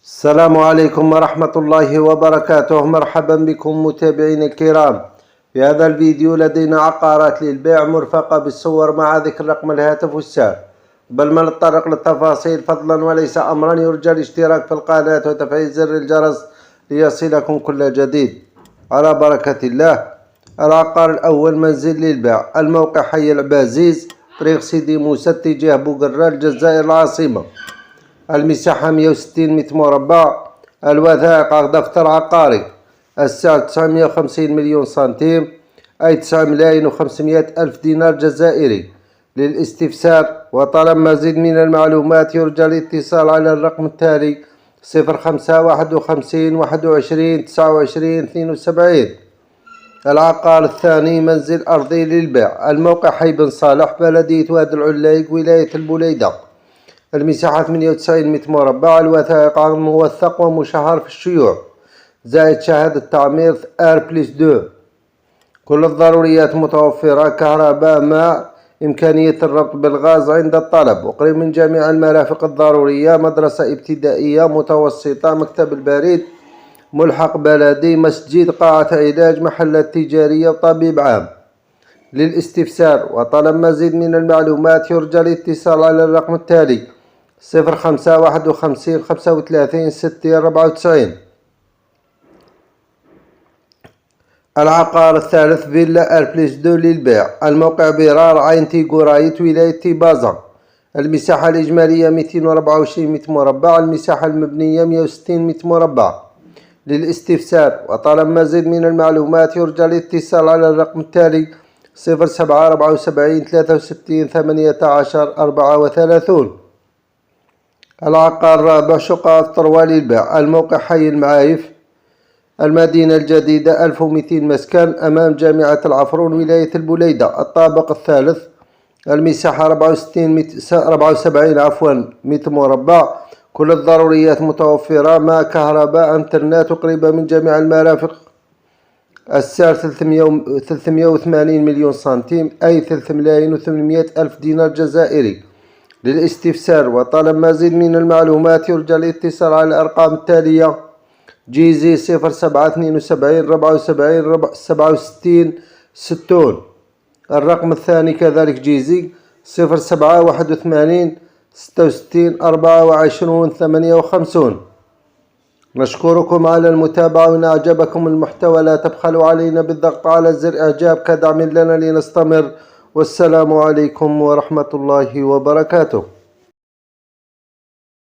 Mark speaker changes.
Speaker 1: السلام عليكم ورحمة الله وبركاته. مرحبا بكم متابعينا الكرام. في هذا الفيديو لدينا عقارات للبيع مرفقة بالصور مع ذكر رقم الهاتف والسعر. قبل ما نتطرق للتفاصيل فضلا وليس أمرا يرجى الاشتراك في القناة وتفعيل زر الجرس ليصلكم كل جديد. على بركة الله. العقار الأول منزل للبيع، الموقع حي العبازيز، طريق سيدي موسى اتجاه بوقرة الجزائر العاصمة. المساحة 160 متر مربع. الوثائق دفتر عقاري. السعر 950 مليون سنتيم، أي 9,500,000 دينار جزائري. للاستفسار وطلب مزيد من المعلومات يرجى الاتصال على الرقم التالي 0551 21 29 72. العقار الثاني منزل أرضي للبيع، الموقع حي بن صالح، بلدية واد العلايق، ولاية البليدة. المساحة 98 متر مربع. الوثائق موثق ومشهر في الشيوع، زائد شهادة تعمير R+2. كل الضروريات متوفرة، كهرباء، ماء، إمكانية الربط بالغاز عند الطلب، وقريب من جميع المرافق الضرورية، مدرسة ابتدائية متوسطة، مكتب البريد، ملحق بلدي، مسجد، قاعة علاج، محلات تجارية، وطبيب عام. للاستفسار وطلب مزيد من المعلومات يرجى الاتصال على الرقم التالي 0551 35 60 94. العقار الثالث فيلا R+2 للبيع، الموقع برار عين تيغورايت، ولاية تيبازا. المساحة الإجمالية 224 متر مربع. المساحة المبنية 160 متر مربع. للاستفسار وطلب مزيد من المعلومات يرجى الاتصال على الرقم التالي 0774 63 18 34. العقار الرابع شقة الطروة للبيع، الموقع حي المعايف، المدينة الجديدة، 1200 مسكن، أمام جامعة العفرون، ولاية البليدة. الطابق الثالث. المساحة 74 متر مربع. كل الضروريات متوفرة، ماء، كهرباء، انترنت، وقريبة من جميع المرافق. السعر 380 مليون سنتيم، أي 3,800,000 دينار جزائري. للاستفسار وطلب مزيد من المعلومات يرجى الاتصال على الأرقام التالية: جيزي 0772 74 67 60. الرقم الثاني كذلك جيزي 0781 66 24 58. نشكركم على المتابعة، وإن أعجبكم المحتوى لا تبخلوا علينا بالضغط على زر إعجاب كدعم لنا لنستمر. والسلام عليكم ورحمة الله وبركاته.